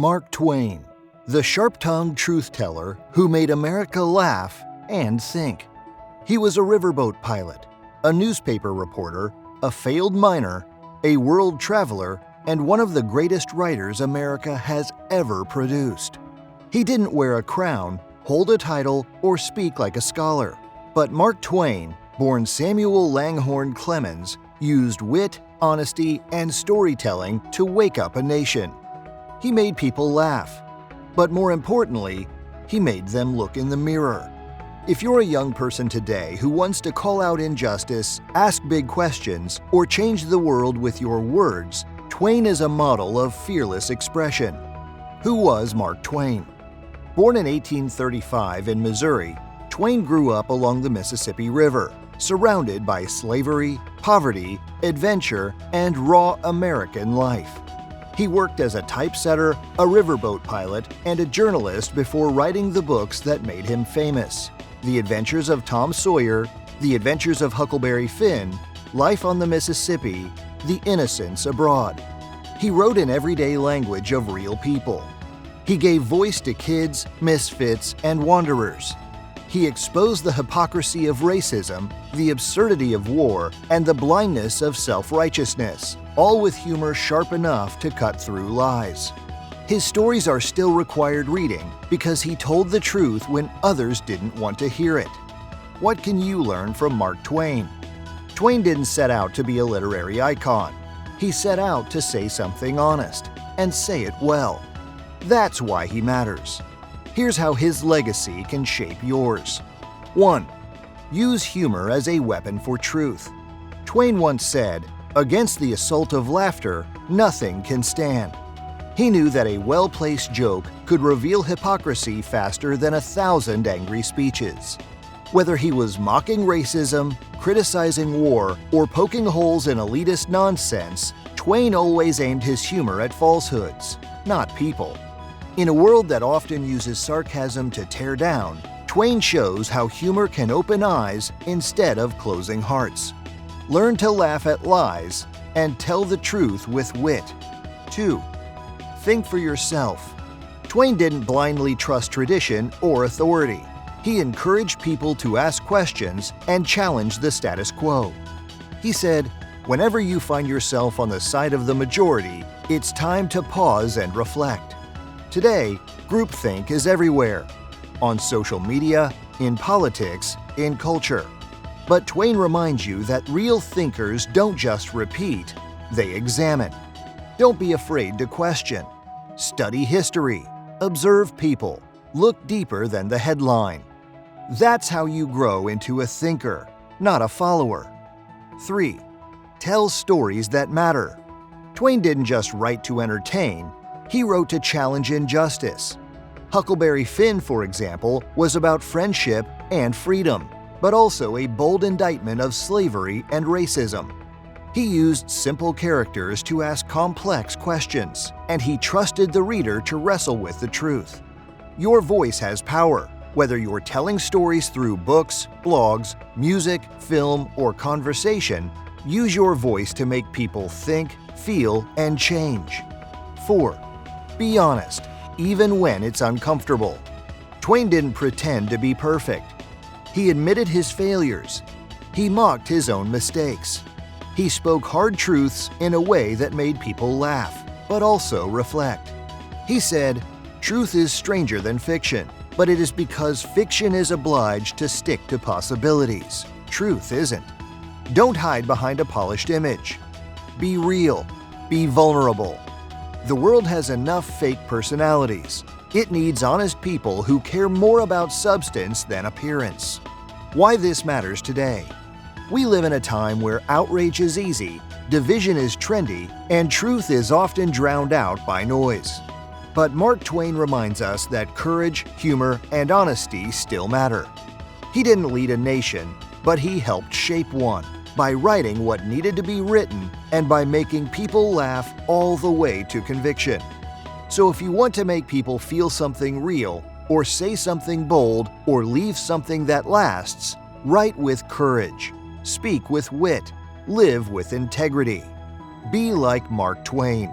Mark Twain, the sharp-tongued truth-teller who made America laugh and think. He was a riverboat pilot, a newspaper reporter, a failed miner, a world traveler, and one of the greatest writers America has ever produced. He didn't wear a crown, hold a title, or speak like a scholar. But Mark Twain, born Samuel Langhorne Clemens, used wit, honesty, and storytelling to wake up a nation. He made people laugh. But more importantly, he made them look in the mirror. If you're a young person today who wants to call out injustice, ask big questions, or change the world with your words, Twain is a model of fearless expression. Who was Mark Twain? Born in 1835 in Missouri, Twain grew up along the Mississippi River, surrounded by slavery, poverty, adventure, and raw American life. He worked as a typesetter, a riverboat pilot, and a journalist before writing the books that made him famous: The Adventures of Tom Sawyer, The Adventures of Huckleberry Finn, Life on the Mississippi, The Innocents Abroad. He wrote in everyday language of real people. He gave voice to kids, misfits, and wanderers. He exposed the hypocrisy of racism, the absurdity of war, and the blindness of self-righteousness, all with humor sharp enough to cut through lies. His stories are still required reading because he told the truth when others didn't want to hear it. What can you learn from Mark Twain? Twain didn't set out to be a literary icon. He set out to say something honest, and say it well. That's why he matters. Here's how his legacy can shape yours. 1. Use humor as a weapon for truth. Twain once said, "Against the assault of laughter, nothing can stand." He knew that a well-placed joke could reveal hypocrisy faster than 1,000 angry speeches. Whether he was mocking racism, criticizing war, or poking holes in elitist nonsense, Twain always aimed his humor at falsehoods, not people. In a world that often uses sarcasm to tear down, Twain shows how humor can open eyes instead of closing hearts. Learn to laugh at lies and tell the truth with wit. 2. Think for yourself. Twain didn't blindly trust tradition or authority. He encouraged people to ask questions and challenge the status quo. He said, "Whenever you find yourself on the side of the majority, it's time to pause and reflect." Today, groupthink is everywhere, on social media, in politics, in culture. But Twain reminds you that real thinkers don't just repeat, they examine. Don't be afraid to question. Study history, observe people, look deeper than the headline. That's how you grow into a thinker, not a follower. 3. Tell stories that matter. Twain didn't just write to entertain, he wrote to challenge injustice. Huckleberry Finn, for example, was about friendship and freedom, but also a bold indictment of slavery and racism. He used simple characters to ask complex questions, and he trusted the reader to wrestle with the truth. Your voice has power, whether you're telling stories through books, blogs, music, film, or conversation. Use your voice to make people think, feel, and change. 4. Be honest, even when it's uncomfortable. Twain didn't pretend to be perfect. He admitted his failures. He mocked his own mistakes. He spoke hard truths in a way that made people laugh, but also reflect. He said, "Truth is stranger than fiction, but it is because fiction is obliged to stick to possibilities. Truth isn't." Don't hide behind a polished image. Be real. Be vulnerable. The world has enough fake personalities. It needs honest people who care more about substance than appearance. Why this matters today. We live in a time where outrage is easy, division is trendy, and truth is often drowned out by noise. But Mark Twain reminds us that courage, humor, and honesty still matter. He didn't lead a nation, but he helped shape one by writing what needed to be written and by making people laugh all the way to conviction. So if you want to make people feel something real, or say something bold, or leave something that lasts, write with courage, speak with wit, live with integrity. Be like Mark Twain.